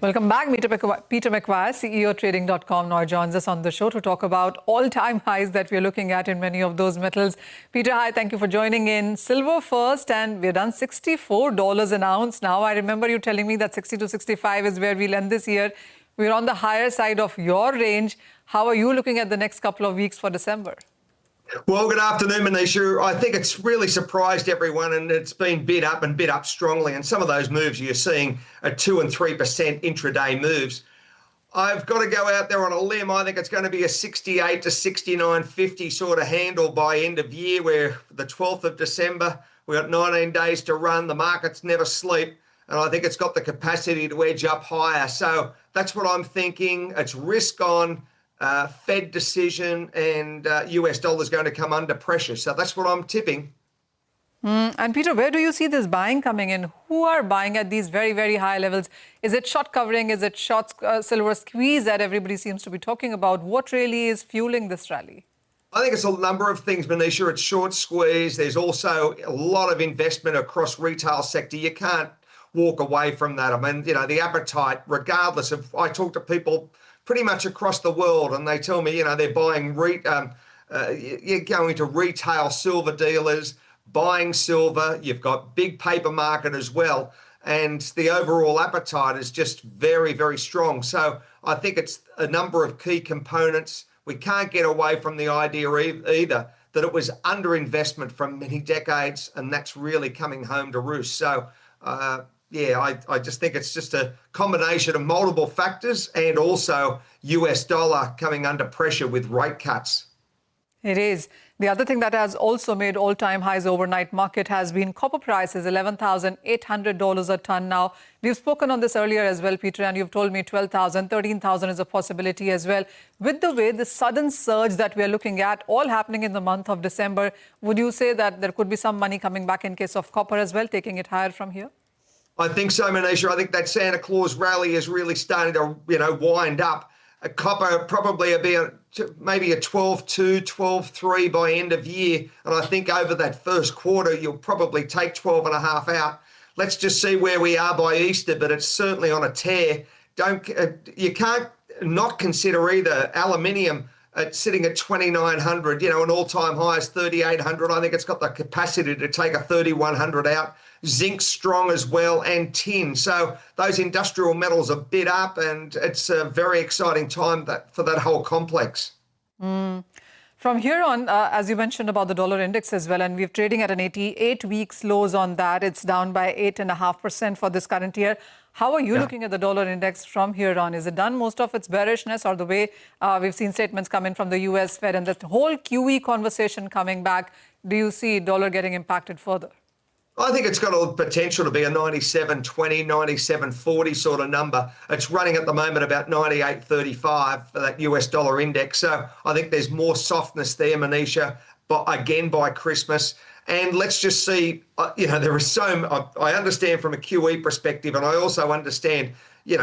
Welcome back. Peter Mcguire, CEO Trading.com, now joins us on the show to talk about all-time highs that we're looking at in many of those metals. Peter, hi, thank you for joining in. Silver first, and we're done $64 an ounce now. I remember you telling me that 60 to 65 is where we'll end this year. We're on the higher side of your range. How are you looking at the next couple of weeks for December? Well, good afternoon, Manisha. I think it's really surprised everyone, and it's been bid up and bid up strongly. And some of those moves you're seeing are 2 and 3% intraday moves. I've got to go out there on a limb. I think it's going to be a 68 to 69.50 sort of handle by end of year, where the 12th of December, we've got 19 days to run. The markets never sleep. And I think it's got the capacity to edge up higher. So that's what I'm thinking. It's risk on. Fed decision, and US dollar is going to come under pressure. So that's what I'm tipping. And Peter, where do you see this buying coming in? Who are buying at these very, very high levels? Is it short covering? Is it short silver squeeze that everybody seems to be talking about? What really is fueling this rally? I think it's a number of things, Manisha. It's short squeeze. There's also a lot of investment across retail sector. You can't walk away from that. I mean, the appetite, regardless of, I talk to people pretty much across the world, and they tell me, they're buying, you're going to retail silver dealers, buying silver. You've got big paper market as well. And the overall appetite is just very, very strong. So I think it's a number of key components. We can't get away from the idea either that it was underinvestment from many decades, and that's really coming home to roost. So, I just think it's just a combination of multiple factors, and also US dollar coming under pressure with rate cuts. It is. The other thing that has also made all-time highs overnight market has been copper prices, $11,800 a ton now. We've spoken on this earlier as well, Peter, and you've told me 12,000, 13,000 is a possibility as well. With the way the sudden surge that we're looking at, all happening in the month of December, would you say that there could be some money coming back in case of copper as well, taking it higher from here? I think so, Manisha. I think that Santa Claus rally is really starting to, wind up. Copper probably will be maybe a 12.2, 12.3 by end of year. And I think over that first quarter, you'll probably take 12.5 out. Let's just see where we are by Easter, but it's certainly on a tear. You can't not consider either aluminium sitting at 2,900, an all-time high is 3,800. I think it's got the capacity to take a 3,100 out. Zinc strong as well, and tin. So those industrial metals are bid up, and it's a very exciting time for that whole complex. From here on, as you mentioned about the dollar index as well, and we're trading at an 88-week lows on that. It's down by 8.5% for this current year. How are you looking at the dollar index from here on? Is it done most of its bearishness, or the way we've seen statements coming from the US Fed and the whole QE conversation coming back? Do you see dollar getting impacted further? I think it's got a potential to be a 97.20, 97.40 sort of number. It's running at the moment about 98.35 for that US dollar index. So I think there's more softness there, Manisha, but again by Christmas. And let's just see, there is I understand from a QE perspective, and I also understand,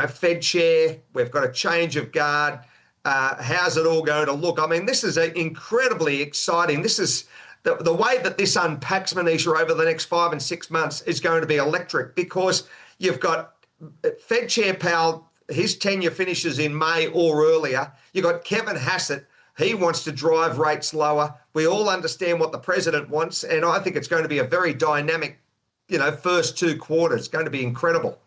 Fed chair, we've got a change of guard. How's it all going to look? I mean, this is incredibly exciting. This is the way that this unpacks, Manisha, over the next 5 and 6 months is going to be electric, because you've got Fed Chair Powell, his tenure finishes in May or earlier. You've got Kevin Hassett. He wants to drive rates lower. We all understand what the president wants, and I think it's going to be a very dynamic, first 2 quarters. It's going to be incredible.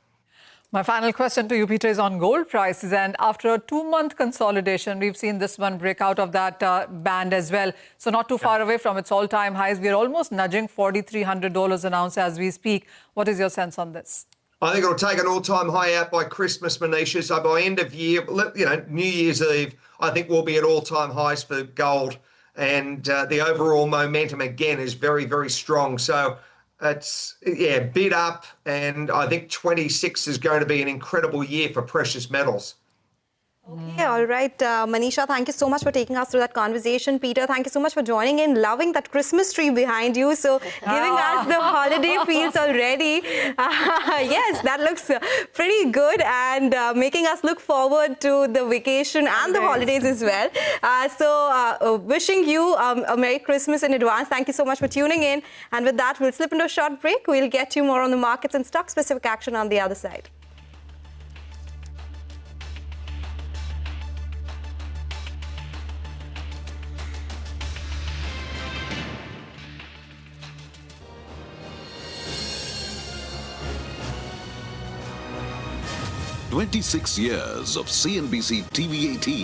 My final question to you, Peter, is on gold prices. And after a 2-month consolidation, we've seen this one break out of that band as well. So not too far away from its all-time highs. We're almost nudging $4,300 an ounce as we speak. What is your sense on this? I think it'll take an all-time high out by Christmas, Manisha. So by end of year, New Year's Eve, I think we'll be at all-time highs for gold. And the overall momentum, again, is very, very strong. So it's, bid up, and I think 26 is going to be an incredible year for precious metals. Okay, all right. Manisha, thank you so much for taking us through that conversation. Peter, thank you so much for joining in. Loving that Christmas tree behind you. So giving us the holiday feels already. Yes, that looks pretty good, and making us look forward to the vacation and the holidays as well. Wishing you a Merry Christmas in advance. Thank you so much for tuning in. And with that, we'll slip into a short break. We'll get you more on the markets and stock-specific action on the other side. 26 years of CNBC TV18